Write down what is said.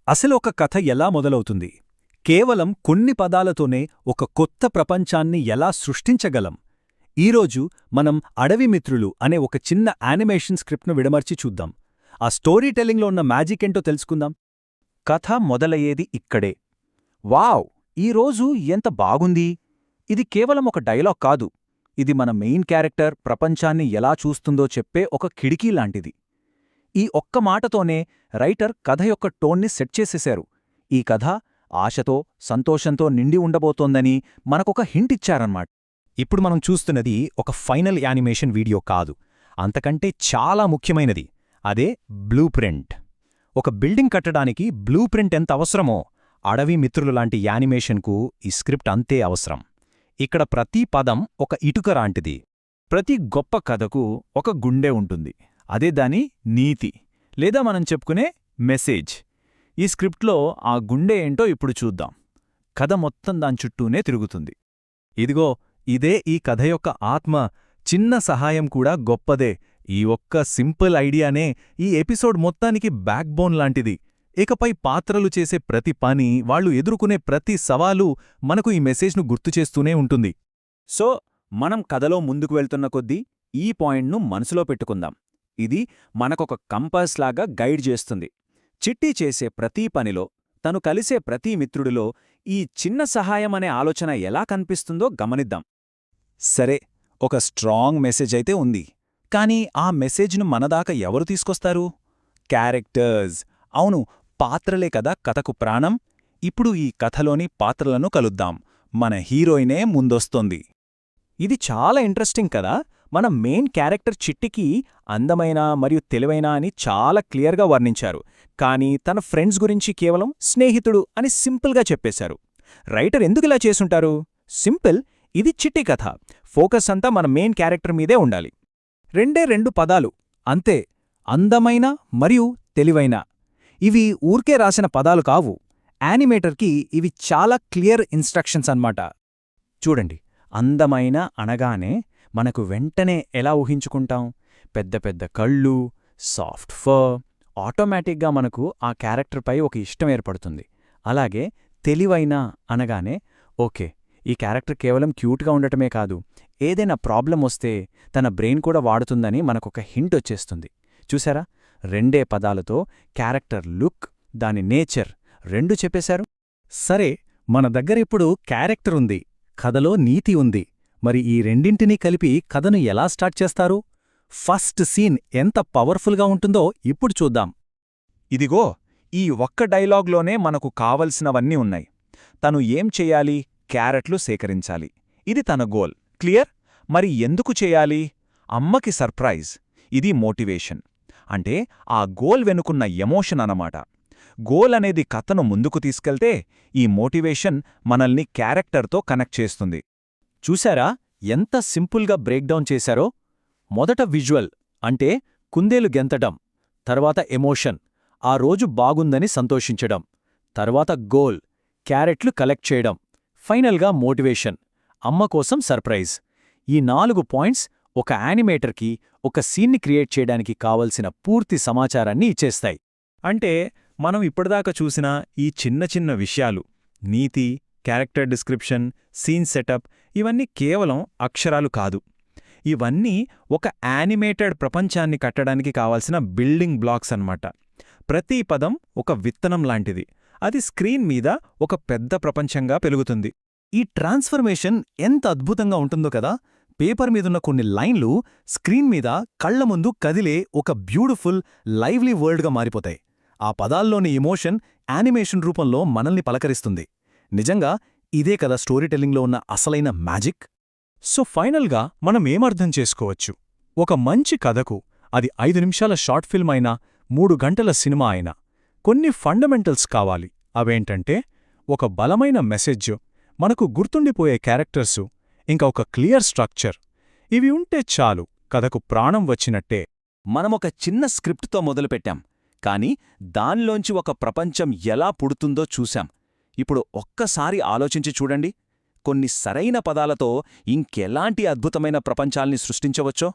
అసలు ఒక కథ ఎలా మొదలవుతుంది? కేవలం కొన్ని పదాలతోనే ఒక కొత్త ప్రపంచాన్ని ఎలా సృష్టించగలం? ఈరోజు మనం అడవి మిత్రులు అనే ఒక చిన్న యానిమేషన్ స్క్రిప్ట్ను విడమర్చి చూద్దాం. ఆ స్టోరీ టెల్లింగ్లో ఉన్న మ్యాజిక్ ఏంటో తెలుసుకుందాం. కథ మొదలయ్యేది ఇక్కడే. వావ్! ఈరోజు ఎంత బాగుంది! ఇది కేవలం ఒక డైలాగ్ కాదు. ఇది మన మెయిన్ క్యారెక్టర్ ప్రపంచాన్ని ఎలా చూస్తుందో చెప్పే ఒక కిటికీ లాంటిది. ఈ ఒక్క మాటతోనే రైటర్ కథ యొక్క టోన్ని సెట్ చేసేశారు. ఈ కథ ఆశతో, సంతోషంతో నిండి ఉండబోతోందని మనకొక హింట్ ఇచ్చారన్నమాట. ఇప్పుడు మనం చూస్తున్నది ఒక ఫైనల్ యానిమేషన్ వీడియో కాదు, అంతకంటే చాలా ముఖ్యమైనది. అదే బ్లూ ప్రింట్. ఒక బిల్డింగ్ కట్టడానికి బ్లూ ప్రింట్ ఎంత అవసరమో, అడవి మిత్రులు లాంటి యానిమేషన్కు ఈ స్క్రిప్ట్ అంతే అవసరం. ఇక్కడ ప్రతి పదం ఒక ఇటుక లాంటిది. ప్రతి గొప్ప కథకు ఒక గుండె ఉంటుంది. అదే దాని నీతి, లేదా మనం చెప్పుకునే మెసేజ్. ఈ స్క్రిప్ట్లో ఆ గుండె ఏంటో ఇప్పుడు చూద్దాం. కథ మొత్తం దాని చుట్టూనే తిరుగుతుంది. ఇదిగో, ఇదే ఈ కథ యొక్క ఆత్మ. చిన్న సహాయం కూడా గొప్పదే. ఈ ఒక్క సింపుల్ ఐడియానే ఈ ఎపిసోడ్ మొత్తానికి బ్యాక్బోన్ లాంటిది. ఇకపై పాత్రలు చేసే ప్రతి పని, వాళ్లు ఎదుర్కొనే ప్రతి సవాలు మనకు ఈ మెసేజ్ను గుర్తుచేస్తూనే ఉంటుంది. సో మనం కథలో ముందుకు వెళ్తున్న కొద్దీ ఈ పాయింట్ను మనసులో పెట్టుకుందాం. ఇది మనకొక కంపాస్ లాగా గైడ్ చేస్తుంది. చిట్టి చేసే ప్రతి పనిలో, తను కలిసే ప్రతి మిత్రుడిలో ఈ చిన్న సహాయం అనే ఆలోచన ఎలా కనిపిస్తుందో గమనిద్దాం. సరే, ఒక స్ట్రాంగ్ మెసేజ్ అయితే ఉంది. కానీ ఆ మెసేజ్ను మనదాకా ఎవరు తీసుకొస్తారు? క్యారెక్టర్స్. అవును, పాత్రలే కదా కథకు ప్రాణం. ఇప్పుడు ఈ కథలోని పాత్రలను కలుద్దాం. మన హీరోయినే ముందొస్తోంది. ఇది చాలా ఇంట్రెస్టింగ్ కదా. మన మెయిన్ క్యారెక్టర్ చిట్టికి అందమైన మరియు తెలివైన అని చాలా క్లియర్గా వర్ణించారు. కానీ తన ఫ్రెండ్స్ గురించి కేవలం స్నేహితుడు అని సింపుల్గా చెప్పేశారు. రైటర్ ఎందుకిలా చేసుంటారు? సింపుల్, ఇది చిట్టి కథ. ఫోకస్ అంతా మన మెయిన్ క్యారెక్టర్ మీదే ఉండాలి. రెండు పదాలు అంతే, అందమైన మరియు తెలివైన. ఇవి ఊర్కే రాసిన పదాలు కావు. యానిమేటర్కి ఇవి చాలా క్లియర్ ఇన్స్ట్రక్షన్స్ అన్నమాట. చూడండి, అందమైన అనగానే మనకు వెంటనే ఎలా ఊహించుకుంటాం? పెద్ద పెద్ద కళ్ళు, సాఫ్ట్ ఫర్. ఆటోమేటిక్గా మనకు ఆ క్యారెక్టర్పై ఒక ఇష్టం ఏర్పడుతుంది. అలాగే తెలివైన అనగానే ఓకే, ఈ క్యారెక్టర్ కేవలం క్యూట్గా ఉండటమే కాదు, ఏదైనా ప్రాబ్లం వస్తే తన బ్రెయిన్ కూడా వాడుతుందని మనకొక హింట్ వచ్చేస్తుంది. చూసారా? రెండే పదాలతో క్యారెక్టర్ లుక్, దాని నేచర్ రెండు చెప్పేశారు. సరే, మన దగ్గరిప్పుడు క్యారెక్టర్ ఉంది, కథలో నీతి ఉంది. మరి ఈ రెండింటినీ కలిపి కథను ఎలా స్టార్ట్ చేస్తారు? ఫస్ట్ సీన్ ఎంత పవర్ఫుల్గా ఉంటుందో ఇప్పుడు చూద్దాం. ఇదిగో, ఈ ఒక్క డైలాగ్లోనే మనకు కావలసినవన్నీ ఉన్నాయి. తను ఏం చెయ్యాలి? క్యారెట్లు సేకరించాలి. ఇది తన గోల్. క్లియర్? మరి ఎందుకు చేయాలి? అమ్మకి సర్ప్రైజ్. ఇది మోటివేషన్. అంటే ఆ గోల్ వెనుకున్న ఎమోషన్ అన్నమాట. గోల్ అనేది కథను ముందుకు తీసుకెళ్తే, ఈ మోటివేషన్ మనల్ని క్యారెక్టర్తో కనెక్ట్ చేస్తుంది. చూశారా ఎంత సింపుల్గా బ్రేక్డౌన్ చేశారో? మొదట విజువల్, అంటే కుందేలు గెంతడం. తర్వాత ఎమోషన్, ఆ రోజు బాగుందని సంతోషించడం. తర్వాత గోల్, క్యారెట్లు కలెక్ట్ చేయడం. ఫైనల్గా మోటివేషన్, అమ్మ కోసం సర్ప్రైజ్. ఈ 4 పాయింట్స్ ఒక యానిమేటర్కి ఒక సీన్ని క్రియేట్ చేయడానికి కావలసిన పూర్తి సమాచారాన్ని ఇచ్చేస్తాయి. అంటే మనం ఇప్పటిదాకా చూసిన ఈ చిన్న చిన్న విషయాలు, నీతి, క్యారెక్టర్ డిస్క్రిప్షన్, సీన్ సెటప్, ఇవన్నీ కేవలం అక్షరాలు కాదు. ఇవన్నీ ఒక యానిమేటెడ్ ప్రపంచాన్ని కట్టడానికి కావాల్సిన బిల్డింగ్ బ్లాక్స్ అన్నమాట. ప్రతి పదం ఒక విత్తనం లాంటిది. అది స్క్రీన్ మీద ఒక పెద్ద ప్రపంచంగా పెరుగుతుంది. ఈ ట్రాన్స్ఫర్మేషన్ ఎంత అద్భుతంగా ఉంటుందో కదా. పేపర్ మీదున్న కొన్ని లైన్లు స్క్రీన్ మీద కళ్ల ముందు కదిలే ఒక బ్యూటిఫుల్, లైవ్లీ వరల్డ్గా మారిపోతాయి. ఆ పదాల్లోని ఎమోషన్ యానిమేషన్ రూపంలో మనల్ని పలకరిస్తుంది. నిజంగా ఇదే కదా స్టోరీ టెల్లింగ్లో ఉన్న అసలైన మ్యాజిక్. సో ఫైనల్గా మనం ఏమర్థం చేసుకోవచ్చు? ఒక మంచి కథకు, అది 5 నిమిషాల షార్ట్ ఫిల్మ్ అయినా, 3 గంటల సినిమా అయినా, కొన్ని ఫండమెంటల్స్ కావాలి. అవేంటంటే ఒక బలమైన మెసేజ్, మనకు గుర్తుండిపోయే క్యారెక్టర్సు, ఇంకా ఒక క్లియర్ స్ట్రక్చర్. ఇవి ఉంటే చాలు, కథకు ప్రాణం వచ్చినట్టే. మనమొక చిన్న స్క్రిప్ట్తో మొదలుపెట్టాం, కానీ దానిలోంచి ఒక ప్రపంచం ఎలా పుడుతుందో చూశాం. ఇప్పుడు ఒక్కసారి ఆలోచించి చూడండి, కొన్ని సరైన పదాలతో ఇంకెలాంటి అద్భుతమైన ప్రపంచాల్ని సృష్టించవచ్చో.